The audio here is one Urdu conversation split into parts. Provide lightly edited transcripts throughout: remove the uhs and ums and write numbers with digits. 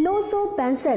965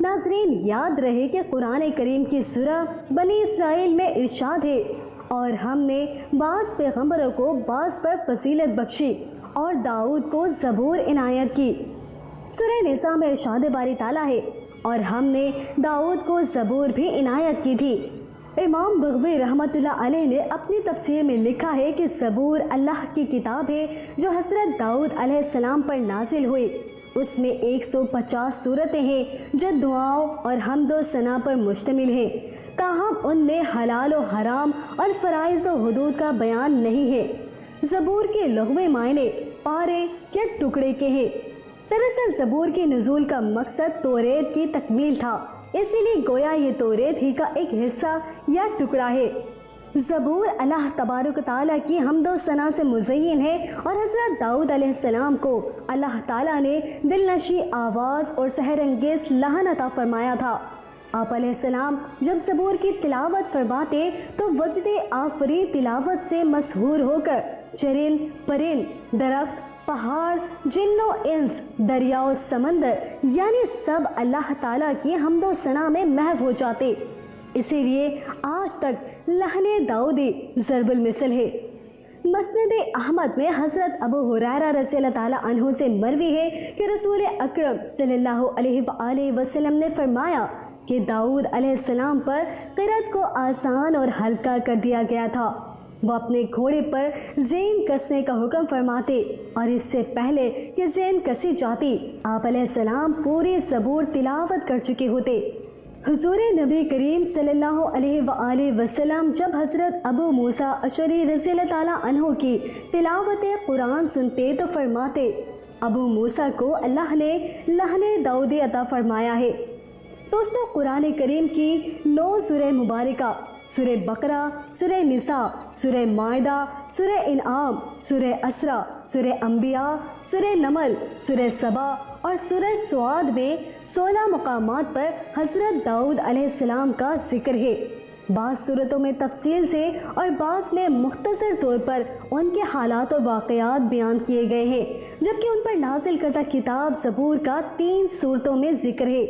ناظرین، یاد رہے کہ قرآن کریم کی سورہ بنی اسرائیل میں ارشاد ہے، اور ہم نے بعض پیغمبروں کو بعض پر فضیلت بخشی اور داؤد کو زبور عنایت کی۔ سورہ نساء میں ارشاد باری تعالیٰ ہے، اور ہم نے داؤد کو زبور بھی عنایت کی تھی۔ امام بغوی رحمۃ اللہ علیہ نے اپنی تفسیر میں لکھا ہے کہ زبور اللہ کی کتاب ہے جو حضرت داؤد علیہ السلام پر نازل ہوئی۔ اس میں 150 صورتیں ہیں جو دعاؤں اور حمد و ثنا پر مشتمل ہیں، تاہم ان میں حلال و حرام اور فرائض و حدود کا بیان نہیں ہے۔ زبور کے لغوی معنی پارے یا ٹکڑے کے ہیں۔ دراصل زبور کے نزول کا مقصد توریت کی تکمیل تھا، اسی لیے گویا یہ توریت ہی کا ایک حصہ یا ٹکڑا ہے۔ زبور اللہ تبارک تعالیٰ کی حمد و ثنا سے مزین ہے، اور حضرت داؤد علیہ السلام کو اللہ تعالیٰ نے دلنشیں آواز اور سحر انگیز لحن عطا فرمایا تھا۔ آپ علیہ السلام جب زبور کی تلاوت فرماتے تو وجد آفری تلاوت سے مسحور ہو کر چرند پرند، درخت، پہاڑ، جن و انس، دریا و سمندر، یعنی سب اللہ تعالیٰ کی حمد و ثنا میں محو ہو جاتے۔ اسی لیے آج تک لحن داؤدی ضرب المثل ہے۔ مسند احمد میں حضرت ابو ہریرہ رضی اللہ تعالیٰ عنہ سے مروی ہے کہ رسول اکرم صلی اللہ علیہ وآلہ وسلم نے فرمایا کہ داؤد علیہ السلام پر قرأت کو آسان اور ہلکا کر دیا گیا تھا۔ وہ اپنے گھوڑے پر زین کسنے کا حکم فرماتے، اور اس سے پہلے کہ زین کسی جاتی آپ علیہ السلام پوری زبور تلاوت کر چکے ہوتے۔ حضور نبی کریم صلی اللہ علیہ وآلہ وسلم جب حضرت ابو موسیٰ اشعری رضی اللہ تعالیٰ عنہ کی تلاوت قرآن سنتے تو فرماتے، ابو موسیٰ کو اللہ نے لحن داؤدی عطا فرمایا ہے۔ دوستو، قرآن کریم کی 9 سورہ مبارکہ، سورہ بقرہ، سورہ نساء، سورہ مائدہ، سورہ انعام، سورہ اسراء، سورہ انبیاء، سورہ نمل، سورہ سبا اور سورہ سعاد میں 16 مقامات پر حضرت داؤد علیہ السلام کا ذکر ہے۔ بعض صورتوں میں تفصیل سے اور بعض میں مختصر طور پر ان کے حالات اور واقعات بیان کیے گئے ہیں، جبکہ ان پر نازل کردہ کتاب زبور کا 3 صورتوں میں ذکر ہے۔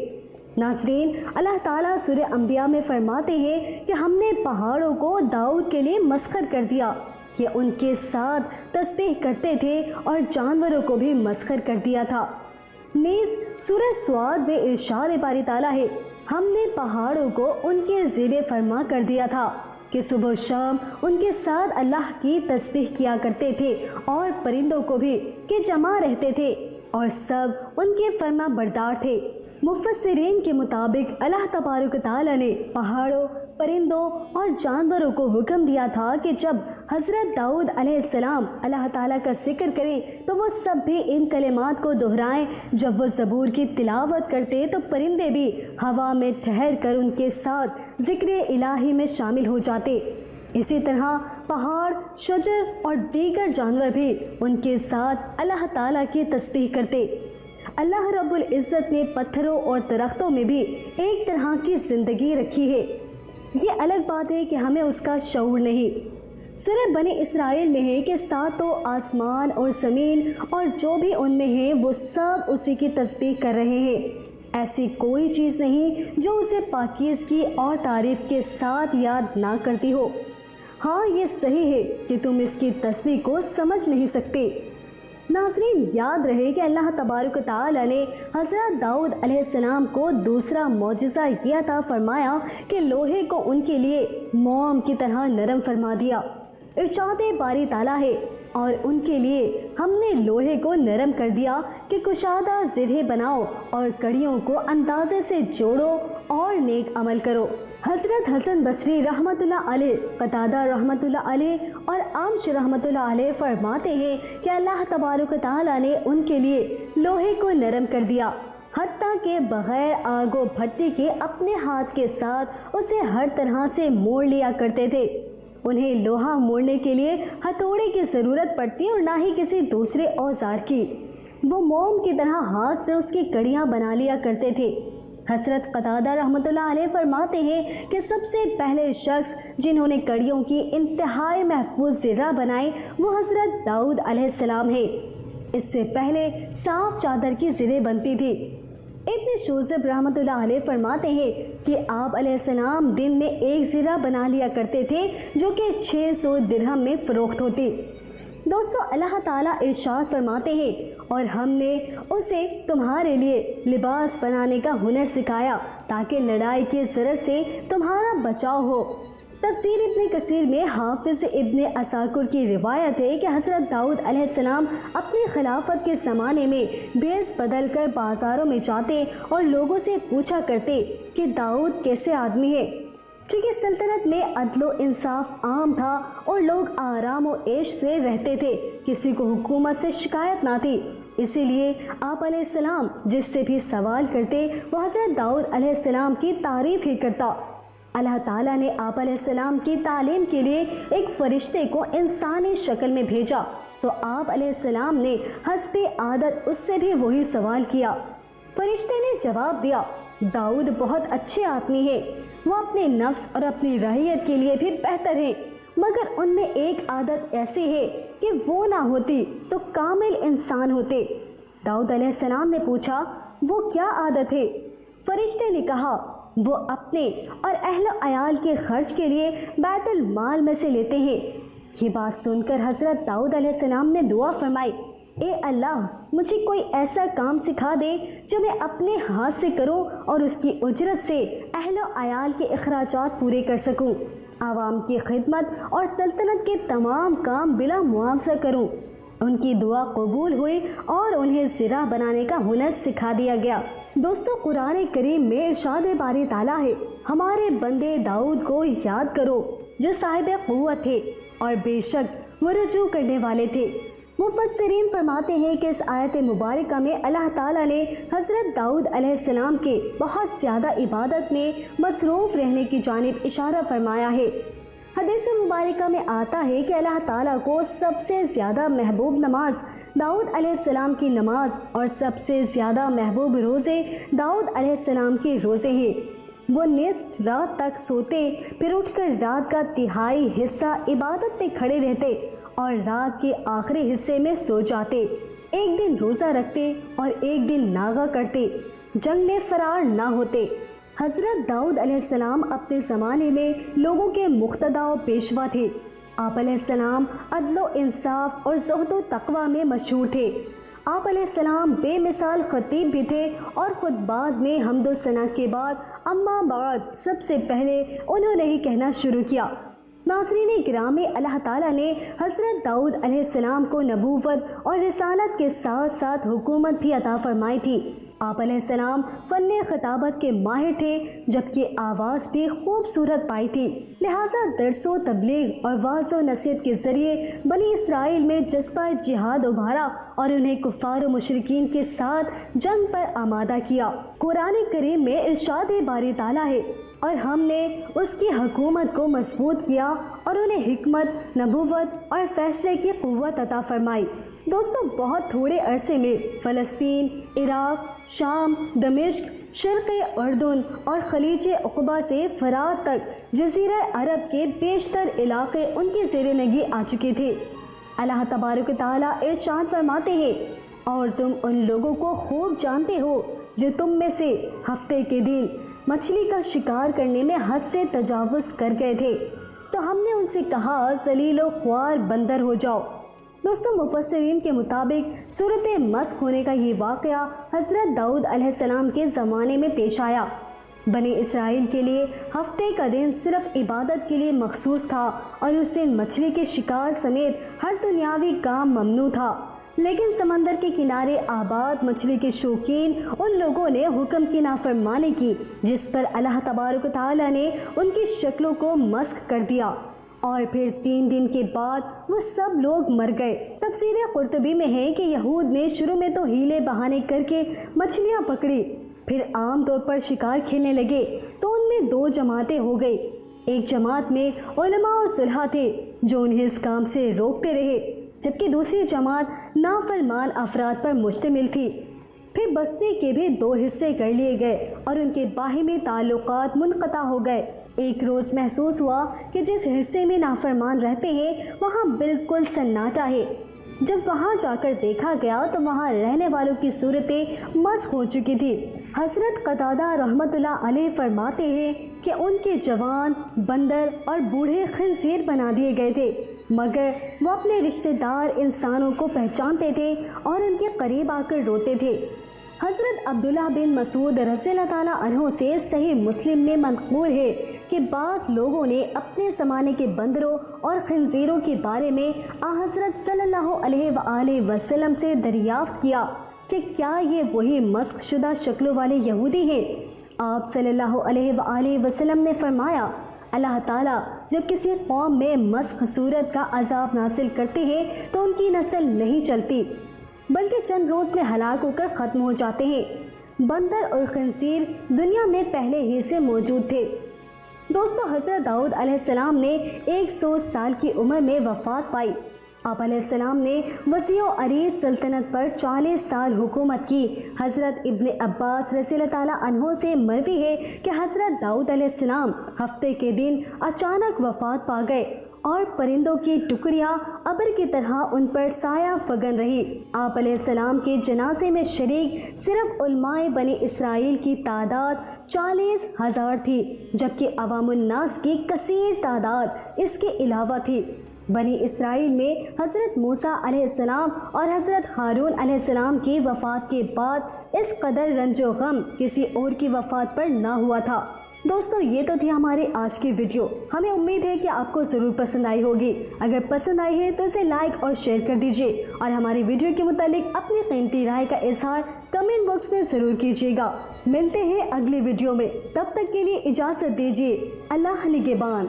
ناظرین، اللہ تعالیٰ سورہ انبیاء میں فرماتے ہیں کہ ہم نے پہاڑوں کو داؤد کے لیے مسخر کر دیا کہ ان کے ساتھ تسبیح کرتے تھے، اور جانوروں کو بھی مسخر کر دیا تھا۔ نیز سورہ سعاد میں ارشاد باری تعالیٰ ہے، ہم نے پہاڑوں کو ان کے زیر فرما کر دیا تھا کہ صبح و شام ان کے ساتھ اللہ کی تسبیح کیا کرتے تھے، اور پرندوں کو بھی کہ جمع رہتے تھے، اور سب ان کے فرما بردار تھے۔ مفسرین کے مطابق اللہ تبارک تعالیٰ نے پہاڑوں، پرندوں اور جانوروں کو حکم دیا تھا کہ جب حضرت داؤد علیہ السلام اللہ تعالیٰ کا ذکر کریں تو وہ سب بھی ان کلمات کو دہرائیں۔ جب وہ زبور کی تلاوت کرتے تو پرندے بھی ہوا میں ٹھہر کر ان کے ساتھ ذکر الہی میں شامل ہو جاتے۔ اسی طرح پہاڑ، شجر اور دیگر جانور بھی ان کے ساتھ اللہ تعالیٰ کی تسبیح کرتے۔ اللہ رب العزت نے پتھروں اور درختوں میں بھی ایک طرح کی زندگی رکھی ہے، یہ الگ بات ہے کہ ہمیں اس کا شعور نہیں۔ سورہ بنی اسرائیل میں ہے کہ 7 آسمان اور زمین اور جو بھی ان میں ہیں وہ سب اسی کی تسبیح کر رہے ہیں۔ ایسی کوئی چیز نہیں جو اسے پاکیزگی اور تعریف کے ساتھ یاد نہ کرتی ہو۔ ہاں، یہ صحیح ہے کہ تم اس کی تسبیح کو سمجھ نہیں سکتے۔ ناظرین، یاد رہے کہ اللہ تبارک تعالیٰ نے حضرت داؤد علیہ السلام کو دوسرا معجزہ یہ عطا فرمایا کہ لوہے کو ان کے لیے موم کی طرح نرم فرما دیا۔ ارشاد باری تعالیٰ ہے، اور ان کے لیے ہم نے لوہے کو نرم کر دیا کہ کشادہ زرہیں بناؤ اور کڑیوں کو اندازے سے جوڑو اور نیک عمل کرو۔ حضرت حسن بصری رحمۃ اللہ علیہ، قتادہ رحمۃ اللہ علیہ اور عامش رحمۃ اللہ علیہ فرماتے ہیں کہ اللہ تبارک تعالیٰ نے ان کے لیے لوہے کو نرم کر دیا، حتیٰ کہ بغیر آگ و بھٹی کے اپنے ہاتھ کے ساتھ اسے ہر طرح سے موڑ لیا کرتے تھے۔ انہیں لوہا موڑنے کے لیے ہتھوڑے کی ضرورت پڑتی اور نہ ہی کسی دوسرے اوزار کی۔ وہ موم کی طرح ہاتھ سے اس کی کڑیاں بنا لیا کرتے تھے۔ حضرت قتادہ رحمۃ اللہ علیہ فرماتے ہیں کہ سب سے پہلے شخص جنہوں نے کڑیوں کی انتہائی محفوظ زرہ بنائی وہ حضرت داؤد علیہ السلام ہے۔ اس سے پہلے صاف چادر کی زریں بنتی تھی۔ ابن شوذب رحمتullah علیہ فرماتے ہیں کہ آپ علیہ السلام دن میں ایک زرہ بنا لیا کرتے تھے جو کہ 600 درہم میں فروخت ہوتی۔ دوستو اللہ تعالیٰ ارشاد فرماتے ہیں اور ہم نے اسے تمہارے لیے لباس بنانے کا ہنر سکھایا تاکہ لڑائی کے ضرر سے تمہارا بچاؤ ہو۔ تفسیر ابن کثیر میں حافظ ابن عساکر کی روایت ہے کہ حضرت داؤد علیہ السلام اپنی خلافت کے زمانے میں بھیس بدل کر بازاروں میں جاتے اور لوگوں سے پوچھا کرتے کہ داؤد کیسے آدمی ہے۔ چونکہ سلطنت میں عدل و انصاف عام تھا اور لوگ آرام و عیش سے رہتے تھے، کسی کو حکومت سے شکایت نہ تھی، اسی لیے آپ علیہ السلام جس سے بھی سوال کرتے وہ حضرت داؤد علیہ السلام کی تعریف ہی کرتا۔ اللہ تعالیٰ نے آپ علیہ السلام کی تعلیم کے لیے ایک فرشتے کو انسانی شکل میں بھیجا تو آپ علیہ السلام نے حسب عادت اس سے بھی وہی سوال کیا۔ فرشتے نے جواب دیا، داؤد بہت اچھے آدمی ہے، وہ اپنے نفس اور اپنی رعیت کے لیے بھی بہتر ہے، مگر ان میں ایک عادت ایسی ہے کہ وہ نہ ہوتی تو کامل انسان ہوتے۔ داؤد علیہ السلام نے پوچھا، وہ کیا عادت ہے؟ فرشتے نے کہا، وہ اپنے اور اہل و عیال کے خرچ کے لیے بیت المال میں سے لیتے ہیں۔ یہ بات سن کر حضرت داؤد علیہ السلام نے دعا فرمائی، اے اللہ مجھے کوئی ایسا کام سکھا دے جو میں اپنے ہاتھ سے کروں اور اس کی اجرت سے اہل و عیال کے اخراجات پورے کر سکوں، عوام کی خدمت اور سلطنت کے تمام کام بلا معاوضہ کروں۔ ان کی دعا قبول ہوئی اور انہیں زرہ بنانے کا ہنر سکھا دیا گیا۔ دوستو قرآن کریم میں ارشاد باری تعالیٰ ہے، ہمارے بندے داؤد کو یاد کرو جو صاحب قوت تھے اور بے شک وہ رجوع کرنے والے تھے۔ مفسرین فرماتے ہیں کہ اس آیت مبارکہ میں اللہ تعالیٰ نے حضرت داؤد علیہ السلام کے بہت زیادہ عبادت میں مصروف رہنے کی جانب اشارہ فرمایا ہے۔ حدیث مبارکہ میں آتا ہے کہ اللہ تعالیٰ کو سب سے زیادہ محبوب نماز داؤد علیہ السلام کی نماز اور سب سے زیادہ محبوب روزے داؤد علیہ السلام کے روزے ہیں۔ وہ نصف رات تک سوتے، پھر اٹھ کر رات کا تہائی حصہ عبادت پہ کھڑے رہتے اور رات کے آخری حصے میں سو جاتے۔ ایک دن روزہ رکھتے اور ایک دن ناغہ کرتے، جنگ میں فرار نہ ہوتے۔ حضرت داؤد علیہ السلام اپنے زمانے میں لوگوں کے مقتدی و پیشوا تھے۔ آپ علیہ السلام عدل و انصاف اور زہد و تقوی میں مشہور تھے۔ آپ علیہ السلام بے مثال خطیب بھی تھے اور خطبات میں حمد و ثنا کے بعد اما بعد سب سے پہلے انہوں نے ہی کہنا شروع کیا۔ ناظرین گرامی، اللہ تعالیٰ نے حضرت داؤد علیہ السلام کو نبوت اور رسالت کے ساتھ ساتھ حکومت بھی عطا فرمائی تھی۔ آپ علیہ السلام فن خطابت کے ماہر تھے جبکہ آواز بھی خوبصورت پائی تھی، لہٰذا درس و تبلیغ اور واعظ و نصیحت کے ذریعے بنی اسرائیل میں جذبہ جہاد ابھارا اور انہیں کفار و مشرکین کے ساتھ جنگ پر آمادہ کیا۔ قرآن کریم میں ارشاد باری تعالیٰ ہے، اور ہم نے اس کی حکومت کو مضبوط کیا اور انہیں حکمت، نبوت اور فیصلے کی قوت عطا فرمائی۔ دوستو بہت تھوڑے عرصے میں فلسطین، عراق، شام، دمشق، شرق اردن اور خلیج عقبہ سے فرار تک جزیرہ عرب کے بیشتر علاقے ان کی زیر نگی آ چکے تھے۔ اللہ تبارک و تعالیٰ ارشاد فرماتے ہیں، اور تم ان لوگوں کو خوب جانتے ہو جو تم میں سے ہفتے کے دن مچھلی کا شکار کرنے میں حد سے تجاوز کر گئے تھے تو ہم نے ان سے کہا ذلیل و خوار بندر ہو جاؤ۔ دوستو مفسرین کے مطابق صورت مسخ ہونے کا یہ واقعہ حضرت داؤد علیہ السلام کے زمانے میں پیش آیا۔ بنی اسرائیل کے لیے ہفتے کا دن صرف عبادت کے لیے مخصوص تھا اور اس دن مچھلی کے شکار سمیت ہر دنیاوی کام ممنوع تھا، لیکن سمندر کے کنارے آباد مچھلی کے شوقین ان لوگوں نے حکم کی نافرمانی کی جس پر اللہ تبارک و تعالیٰ نے ان کی شکلوں کو مسخ کر دیا، اور پھر 3 دن کے بعد وہ سب لوگ مر گئے۔ تفسیر قرطبی میں ہے کہ یہود نے شروع میں تو ہیلے بہانے کر کے مچھلیاں پکڑی، پھر عام طور پر شکار کھیلنے لگے تو ان میں 2 جماعتیں ہو گئی۔ ایک جماعت میں علماء و صلحاء تھے جو انہیں اس کام سے روکتے رہے، جبکہ دوسری جماعت نافرمان افراد پر مشتمل تھی۔ پھر بستی کے بھی 2 حصے کر لیے گئے اور ان کے باہمی تعلقات منقطع ہو گئے۔ ایک روز محسوس ہوا کہ جس حصے میں نافرمان رہتے ہیں وہاں بالکل سناٹا ہے، جب وہاں جا کر دیکھا گیا تو وہاں رہنے والوں کی صورتیں مسخ ہو چکی تھی۔ حضرت قتادہ رحمۃ اللہ علیہ فرماتے ہیں کہ ان کے جوان بندر اور بوڑھے خنزیر بنا دیے گئے تھے، مگر وہ اپنے رشتہ دار انسانوں کو پہچانتے تھے اور ان کے قریب آ کر روتے تھے۔ حضرت عبداللہ بن مسعود رضی اللہ تعالیٰ عنہ سے صحیح مسلم میں منقول ہے کہ بعض لوگوں نے اپنے زمانے کے بندروں اور خنزیروں کے بارے میں حضرت صلی اللہ علیہ وآلہ وسلم سے دریافت کیا کہ کیا یہ وہی مسخ شدہ شکلوں والے یہودی ہیں؟ آپ صلی اللہ علیہ وآلہ وسلم نے فرمایا، اللہ تعالیٰ جب کسی قوم میں مسخ صورت کا عذاب نازل کرتے ہیں تو ان کی نسل نہیں چلتی بلکہ چند روز میں ہلاک ہو کر ختم ہو جاتے ہیں۔ بندر اور خنزیر دنیا میں پہلے ہی سے موجود تھے۔ دوستو، حضرت داؤد علیہ السلام نے 100 سال کی عمر میں وفات پائی۔ آپ علیہ السلام نے وسیع و عریض سلطنت پر 40 سال حکومت کی۔ حضرت ابن عباس رضی اللہ تعالیٰ عنہ سے مروی ہے کہ حضرت داؤد علیہ السلام ہفتے کے دن اچانک وفات پا گئے اور پرندوں کی ٹکڑیاں ابر کی طرح ان پر سایہ فگن رہی۔ آپ علیہ السلام کے جنازے میں شریک صرف علماء بنی اسرائیل کی تعداد 40,000 تھی، جبکہ عوام الناس کی کثیر تعداد اس کے علاوہ تھی۔ بنی اسرائیل میں حضرت موسیٰ علیہ السلام اور حضرت ہارون علیہ السلام کی وفات کے بعد اس قدر رنج و غم کسی اور کی وفات پر نہ ہوا تھا۔ دوستو، یہ تو تھی ہماری آج کی ویڈیو۔ ہمیں امید ہے کہ آپ کو ضرور پسند آئی ہوگی۔ اگر پسند آئی ہے تو اسے لائک اور شیئر کر دیجیے اور ہماری ویڈیو کے متعلق اپنی قیمتی رائے کا اظہار کمنٹ باکس میں ضرور کیجیے گا۔ ملتے ہیں اگلی ویڈیو میں، تب تک کے لیے اجازت دیجیے۔ اللہ نگہبان۔